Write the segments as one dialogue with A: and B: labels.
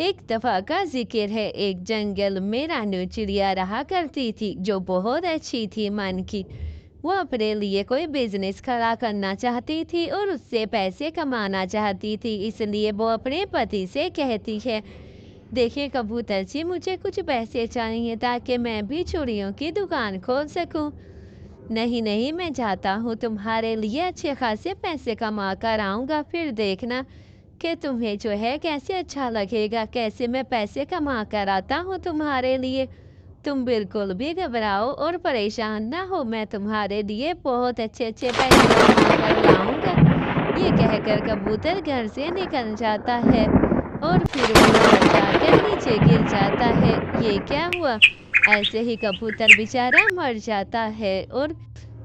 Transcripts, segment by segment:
A: एक दफा का जिक्र है, एक जंगल में रानू चिड़िया रहा करती थी जो बहुत अच्छी थी मन की। वो अपने लिए कोई बिजनेस खड़ा करना चाहती थी और उससे पैसे कमाना चाहती थी। इसलिए वो अपने पति से कहती है, देखिए कबूतर जी, मुझे कुछ पैसे चाहिए ताकि मैं भी चूड़ियों की दुकान खोल सकूं। नहीं नहीं, मैं चाहता हूँ तुम्हारे लिए अच्छे खासे पैसे कमा कर आऊँगा, फिर देखना कि तुम्हें जो है कैसे अच्छा लगेगा, कैसे मैं पैसे कमा कर आता हूँ तुम्हारे लिए। तुम बिल्कुल भी घबराओ और परेशान ना हो, मैं तुम्हारे लिए बहुत अच्छे-अच्छे पैसे कमा कर लाऊँगा। ये कहकर कबूतर घर से निकल जाता है और फिर वो डर जाकर नीचे गिर जाता है। ये क्या हुआ? ऐसे ही कबूतर बेचारा मर जाता है और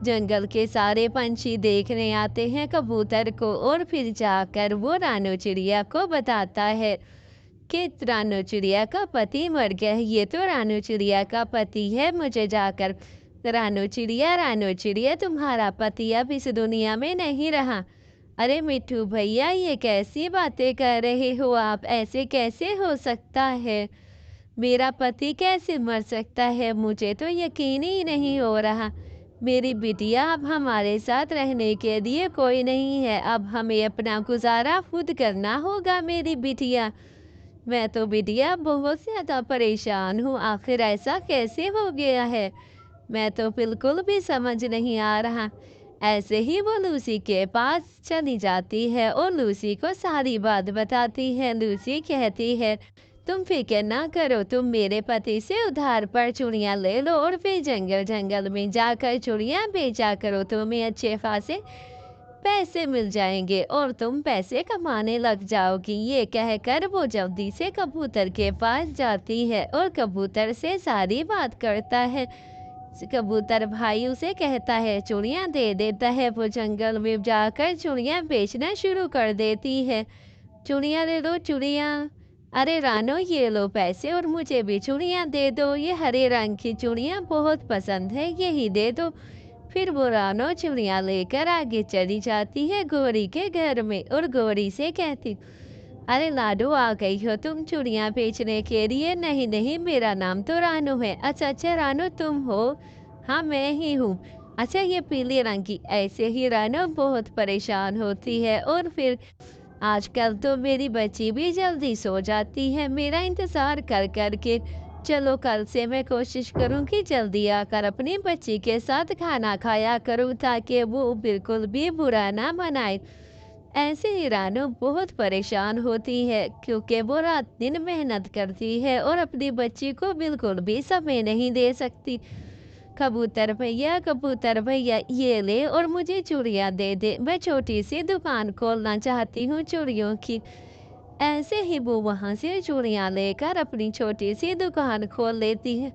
A: जंगल के सारे पंछी देखने आते हैं कबूतर को और फिर जाकर वो रानू चिड़िया को बताता है कि रानू चिड़िया का पति मर गया है। ये तो रानू चिड़िया का पति है, मुझे जाकर रानू चिड़िया तुम्हारा पति अब इस दुनिया में नहीं रहा। अरे मिट्ठू भैया, ये कैसी बातें कर रहे हो आप? ऐसे कैसे हो सकता है? मेरा पति कैसे मर सकता है? मुझे तो यकीन ही नहीं हो रहा। मेरी बिटिया, अब हमारे साथ रहने के लिए कोई नहीं है। अब हमें अपना गुजारा खुद करना होगा मेरी बिटिया। मैं तो बिटिया बहुत ज़्यादा परेशान हूँ। आखिर ऐसा कैसे हो गया है? मैं तो बिल्कुल भी समझ नहीं आ रहा। ऐसे ही वो लूसी के पास चली जाती है और लूसी को सारी बात बताती है। लूसी कहती है, तुम फिक्र ना करो, तुम मेरे पति से उधार पर चूड़ियाँ ले लो और फिर जंगल जंगल में जाकर चूड़ियाँ बेचा करो। तुम्हें अच्छे खासे पैसे मिल जाएंगे और तुम पैसे कमाने लग जाओगी। ये कहकर वो जल्दी से कबूतर के पास जाती है और कबूतर से सारी बात करता है। कबूतर भाई उसे कहता है, चूड़ियाँ दे देता है। वो जंगल में जाकर चूड़ियाँ बेचना शुरू कर देती है। चूड़ियाँ ले लो, चूड़ियाँ। अरे रानो, ये लो पैसे और मुझे भी चूड़ियाँ दे दो। ये हरे रंग की चूड़ियाँ बहुत पसंद है, यही दे दो। फिर वो रानो चूड़ियाँ लेकर आगे चली जाती है गौरी के घर में और गौरी से कहती, अरे लाडो, आ गई हो तुम चूड़ियाँ बेचने के लिए? नहीं नहीं, मेरा नाम तो रानू है। अच्छा अच्छा रानू, तुम हो? हाँ, मैं ही हूँ। अच्छा, ये पीले रंग की। ऐसे ही रानू बहुत परेशान होती है और फिर आजकल तो मेरी बच्ची भी जल्दी सो जाती है मेरा इंतज़ार कर कर के। चलो कल से मैं कोशिश करूँगी जल्दी आकर अपनी बच्ची के साथ खाना खाया करूँ ताकि वो बिल्कुल भी बुरा ना मनाए। ऐसे ही रानू बहुत परेशान होती है क्योंकि वो रात दिन मेहनत करती है और अपनी बच्ची को बिल्कुल भी समय नहीं दे सकती। कबूतर भैया, ये ले और मुझे चूड़ियाँ दे दे। मैं छोटी सी दुकान खोलना चाहती हूँ चूड़ियों की। ऐसे ही वो वहाँ से चूड़ियाँ लेकर अपनी छोटी सी दुकान खोल लेती है।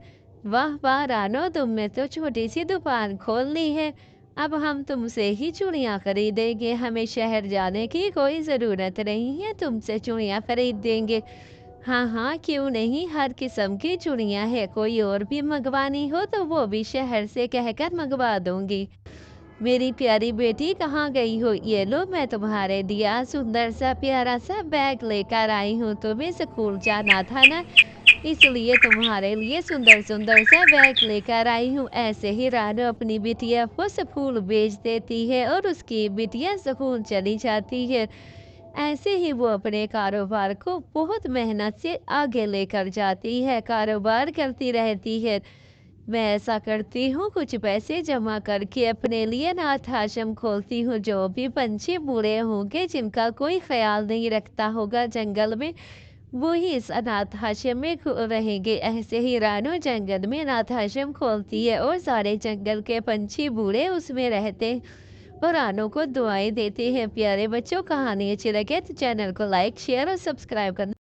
A: वाह वाह रानो, तुमने तो छोटी सी दुकान खोल ली है। अब हम तुमसे ही चूड़ियाँ खरीदेंगे, हमें शहर जाने की कोई ज़रूरत नहीं है, तुमसे चूड़ियाँ खरीद देंगे। हाँ हाँ, क्यों नहीं, हर किस्म की चूड़ियाँ हैं। कोई और भी मंगवानी हो तो वो भी शहर से कहकर मंगवा दूंगी। मेरी प्यारी बेटी, कहाँ गई हो? ये लो, मैं तुम्हारे दिया सुंदर सा प्यारा सा बैग लेकर आई हूँ। तुम्हें स्कूल जाना था ना, इसलिए तुम्हारे लिए सुंदर सुंदर सा बैग लेकर आई हूँ। ऐसे ही रानू अपनी बिटिया को स्कूल भेज देती है और उसकी बिटिया स्कूल चली जाती है। ऐसे ही वो अपने कारोबार को बहुत मेहनत से आगे लेकर जाती है, कारोबार करती रहती है। मैं ऐसा करती हूँ, कुछ पैसे जमा करके अपने लिए अनाथ आश्रम खोलती हूँ। जो भी पंछी बूढ़े होंगे, जिनका कोई ख्याल नहीं रखता होगा जंगल में, वो ही इस अनाथ आश्रम में रहेंगे। ऐसे ही रानू जंगल में अनाथ आश्रम खोलती है और सारे जंगल के पंछी बूढ़े उसमें रहते हैं और रानू को दुआएं देते हैं। प्यारे बच्चों, कहानी अच्छी लगे तो चैनल को लाइक, शेयर और सब्सक्राइब करना